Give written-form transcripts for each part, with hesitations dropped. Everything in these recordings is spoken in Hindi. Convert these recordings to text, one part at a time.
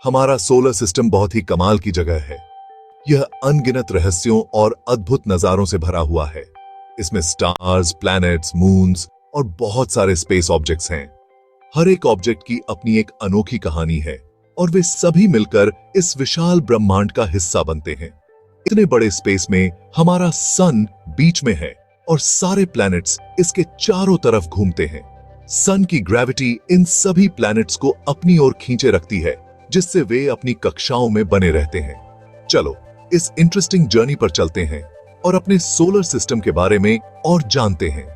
हमारा सोलर सिस्टम बहुत ही कमाल की जगह है। यह अनगिनत रहस्यों और अद्भुत नजारों से भरा हुआ है। इसमें स्टार्स, प्लैनेट्स, मून्स और बहुत सारे स्पेस ऑब्जेक्ट्स हैं। हर एक ऑब्जेक्ट की अपनी एक अनोखी कहानी है और वे सभी मिलकर इस विशाल ब्रह्मांड का हिस्सा बनते हैं। इतने बड़े स्पेस में हमारा सन बीच में है और सारे प्लैनेट्स इसके चारों तरफ घूमते हैं। सन की ग्रेविटी इन सभी प्लैनेट्स को अपनी ओर खींचे रखती है, जिससे वे अपनी कक्षाओं में बने रहते हैं। चलो इस इंटरेस्टिंग जर्नी पर चलते हैं और अपने सोलर सिस्टम के बारे में और जानते हैं।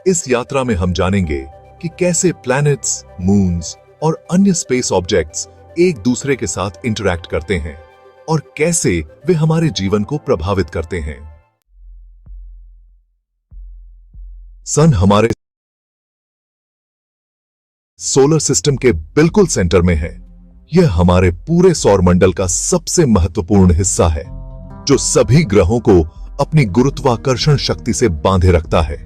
इस यात्रा में हम जानेंगे कि कैसे प्लैनेट्स, मून्स और अन्य स्पेस ऑब्जेक्ट्स एक दूसरे के साथ इंटरैक्ट करते हैं और कैसे वे हमारे जीवन को प्रभावित करते हैं। सन हमारे सोलर सिस्टम के बिल्कुल सेंटर में है। यह हमारे पूरे सौरमंडल का सबसे महत्वपूर्ण हिस्सा है, जो सभी ग्रहों को अपनी गुरुत्वाकर्षण शक्ति से बांधे रखता है।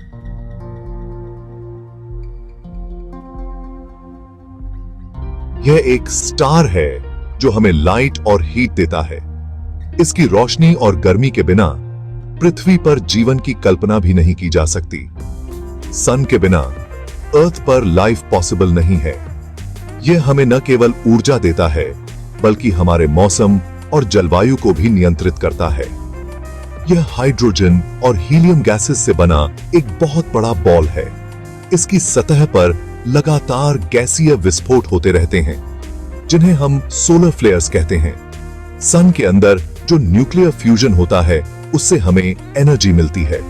यह एक स्टार है जो हमें लाइट और हीट देता है। इसकी रोशनी और गर्मी के बिना पृथ्वी पर जीवन की कल्पना भी नहीं की जा सकती। सन के बिना अर्थ पर लाइफ पॉसिबल नहीं है। यह हमें न केवल ऊर्जा देता है, बल्कि हमारे मौसम और जलवायु को भी नियंत्रित करता है। यह हाइड्रोजन और हीलियम गैसेस से बना एक बहुत बड़ा बॉल है। इसकी सतह पर लगातार गैसीय विस्फोट होते रहते हैं, जिन्हें हम सोलर फ्लेयर्स कहते हैं। सन के अंदर जो न्यूक्लियर फ्यूजन होता है, उससे हमें एनर्जी मिलती है।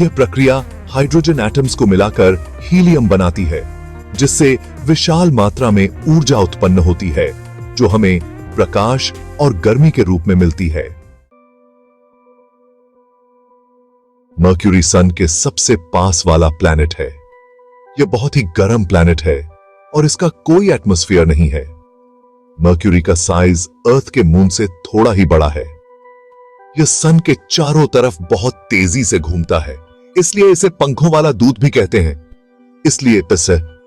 यह प्रक्रिया हाइड्रोजन एटम्स को मिलाकर हीलियम बनाती है, जिससे विशाल मात्रा में ऊर्जा उत्पन्न होती है, जो हमें प्रकाश और गर्मी के रूप में मिलती है। मर्क्यूरी सन के सबसे पास वाला प्लैनेट है। यह बहुत ही गर्म प्लैनेट है और इसका कोई एटमॉस्फेयर नहीं है। मर्क्यूरी का साइज अर्थ के मून से थोड़ा ही बड़ा है। यह सन के चारों तरफ बहुत तेजी से घूमता है, इसलिए इसे पंखों वाला दूध भी कहते हैं। इसलिए इसे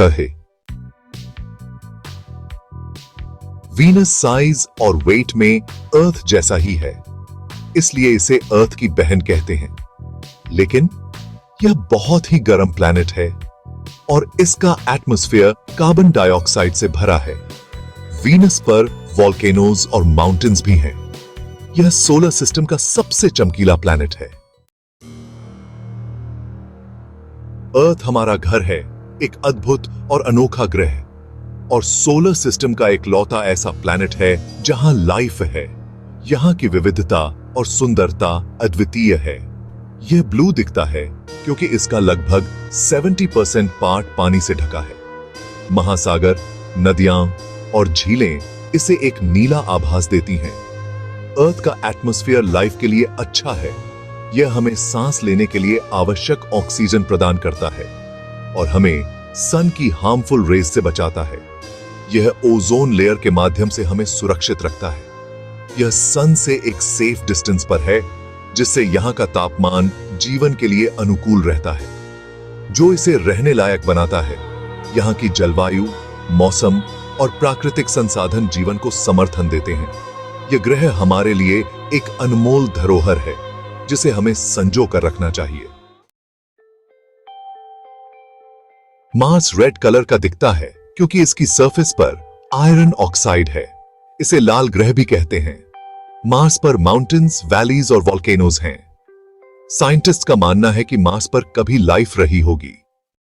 है। वीनस साइज और वेट में अर्थ जैसा ही है, इसलिए इसे अर्थ की बहन कहते हैं। लेकिन यह बहुत ही गर्म प्लैनेट है और इसका एटमॉस्फेयर कार्बन डाइऑक्साइड से भरा है। वीनस पर वॉल्केनोज और माउंटेन्स भी हैं। यह सोलर सिस्टम का सबसे चमकीला प्लैनेट है। अर्थ हमारा घर है, एक अद्भुत और अनोखा ग्रह, और सोलर सिस्टम का एक लौता ऐसा प्लैनेट है जहां लाइफ है। यहां की विविधता और सुंदरता अद्वितीय है। यह ब्लू दिखता है क्योंकि इसका लगभग 70% पार्ट पानी से ढका है। महासागर, नदियां और झीलें इसे एक नीला आभास देती हैं। अर्थ का एटमॉस्फेयर लाइफ के लिए अच्छा है। यह हमें सांस लेने के लिए आवश्यक ऑक्सीजन प्रदान करता है और हमें सन की हार्मफुल रेज से बचाता है। यह ओजोन लेयर के माध्यम से हमें सुरक्षित रखता है। यह सन से एक सेफ डिस्टेंस पर है, जिससे यहां का तापमान जीवन के लिए अनुकूल रहता है, जो इसे रहने लायक बनाता है। यहां की जलवायु, मौसम और प्राकृतिक संसाधन जीवन को समर्थन देते हैं। यह ग्रह हमारे लिए एक अनमोल धरोहर है, जिसे हमें संजो कर रखना चाहिए। मार्स रेड कलर का दिखता है क्योंकि इसकी सरफेस पर आयरन ऑक्साइड है। इसे लाल ग्रह भी कहते हैं। मार्स पर माउंटेन्स, वैलीज और वॉल्केनोज हैं। साइंटिस्ट का मानना है कि मार्स पर कभी लाइफ रही होगी।